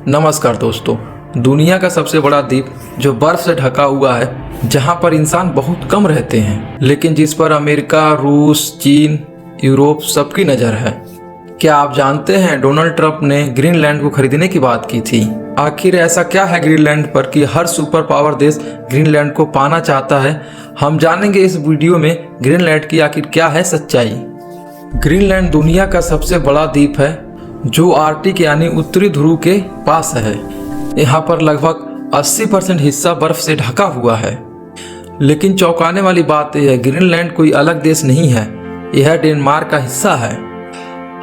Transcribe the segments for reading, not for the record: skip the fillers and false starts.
नमस्कार दोस्तों। दुनिया का सबसे बड़ा द्वीप जो बर्फ से ढका हुआ है, जहां पर इंसान बहुत कम रहते हैं, लेकिन जिस पर अमेरिका, रूस, चीन, यूरोप सबकी नज़र है। क्या आप जानते हैं डोनाल्ड ट्रंप ने ग्रीनलैंड को खरीदने की बात की थी? आखिर ऐसा क्या है ग्रीनलैंड पर कि हर सुपर पावर देश ग्रीनलैंड को पाना चाहता है? हम जानेंगे इस वीडियो में ग्रीनलैंड की आखिर क्या है सच्चाई। ग्रीनलैंड दुनिया का सबसे बड़ा द्वीप है जो आर्कटिक यानी उत्तरी ध्रुव के पास है। यहाँ पर लगभग 80% हिस्सा बर्फ से ढका हुआ है। लेकिन चौंकाने वाली बात यह है, ग्रीनलैंड कोई अलग देश नहीं है, यह डेनमार्क का हिस्सा है।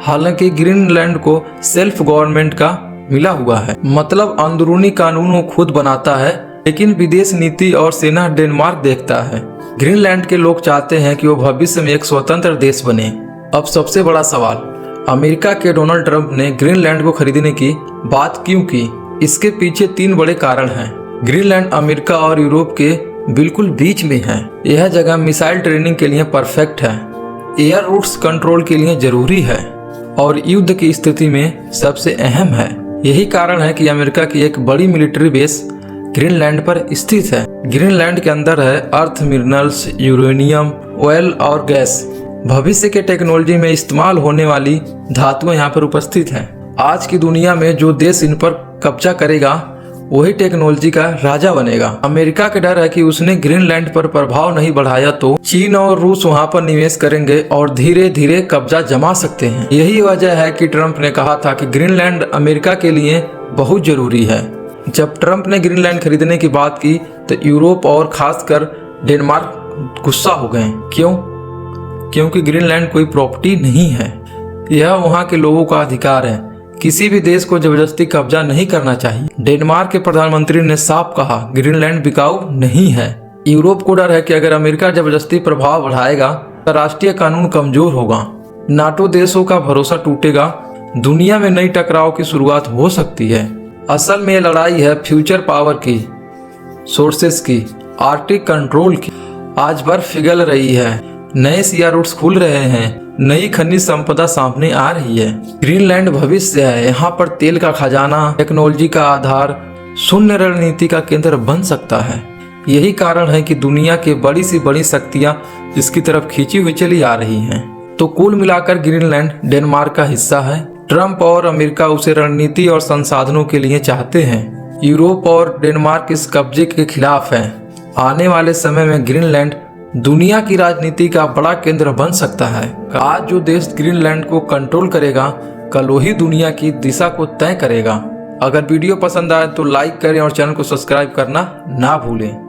हालांकि ग्रीनलैंड को सेल्फ गवर्नमेंट का मिला हुआ है, मतलब अंदरूनी कानून वो खुद बनाता है, लेकिन विदेश नीति और सेना डेनमार्क देखता है। ग्रीनलैंड के लोग चाहते हैं कि वो भविष्य में एक स्वतंत्र देश बने। अब सबसे बड़ा सवाल, अमेरिका के डोनाल्ड ट्रंप ने ग्रीनलैंड को खरीदने की बात क्यों की? इसके पीछे 3 बड़े कारण हैं। ग्रीनलैंड अमेरिका और यूरोप के बिल्कुल बीच में है। यह जगह मिसाइल ट्रेनिंग के लिए परफेक्ट है, एयर रूट्स कंट्रोल के लिए जरूरी है और युद्ध की स्थिति में सबसे अहम है। यही कारण है कि अमेरिका की एक बड़ी मिलिट्री बेस ग्रीनलैंड पर स्थित है। ग्रीनलैंड के अंदर है अर्थ मिनरल्स, यूरेनियम, ऑयल और गैस। भविष्य के टेक्नोलॉजी में इस्तेमाल होने वाली धातुएं यहाँ पर उपस्थित हैं। आज की दुनिया में जो देश इन पर कब्जा करेगा वही टेक्नोलॉजी का राजा बनेगा। अमेरिका का डर है कि उसने ग्रीनलैंड पर प्रभाव नहीं बढ़ाया तो चीन और रूस वहां पर निवेश करेंगे और धीरे धीरे कब्जा जमा सकते हैं। यही वजह है कि ट्रंप ने कहा था कि ग्रीनलैंड अमेरिका के लिए बहुत जरूरी है। जब ट्रंप ने ग्रीनलैंड खरीदने की बात की तो यूरोप और खासकर डेनमार्क गुस्सा हो गए। क्योंकि ग्रीनलैंड कोई प्रॉपर्टी नहीं है, यह वहां के लोगों का अधिकार है। किसी भी देश को जबरदस्ती कब्जा नहीं करना चाहिए। डेनमार्क के प्रधानमंत्री ने साफ कहा ग्रीनलैंड बिकाऊ नहीं है। यूरोप को डर है कि अगर अमेरिका जबरदस्ती प्रभाव बढ़ाएगा तो राष्ट्रीय कानून कमजोर होगा, नाटो देशों का भरोसा टूटेगा, दुनिया में नई टकराव की शुरुआत हो सकती है। असल में ये लड़ाई है फ्यूचर पावर की, सोर्सेस की, आर्कटिक कंट्रोल की। आज बर्फ पिघल रही है, नए सिया रूट्स खुल रहे हैं, नई खनिज संपदा सामने आ रही है। ग्रीनलैंड भविष्य है। यहाँ पर तेल का खजाना, टेक्नोलॉजी का आधार, शून्य रणनीति का केंद्र बन सकता है। यही कारण है कि दुनिया के बड़ी से बड़ी शक्तियां इसकी तरफ खींची हुई चली आ रही हैं। तो कुल मिलाकर ग्रीनलैंड डेनमार्क का हिस्सा है। ट्रंप और अमेरिका उसे रणनीति और संसाधनों के लिए चाहते हैं। यूरोप और डेनमार्क इस कब्जे के खिलाफ है। आने वाले समय में ग्रीनलैंड दुनिया की राजनीति का बड़ा केंद्र बन सकता है। आज जो देश ग्रीनलैंड को कंट्रोल करेगा, कल वही दुनिया की दिशा को तय करेगा। अगर वीडियो पसंद आए तो लाइक करें और चैनल को सब्सक्राइब करना ना भूलें।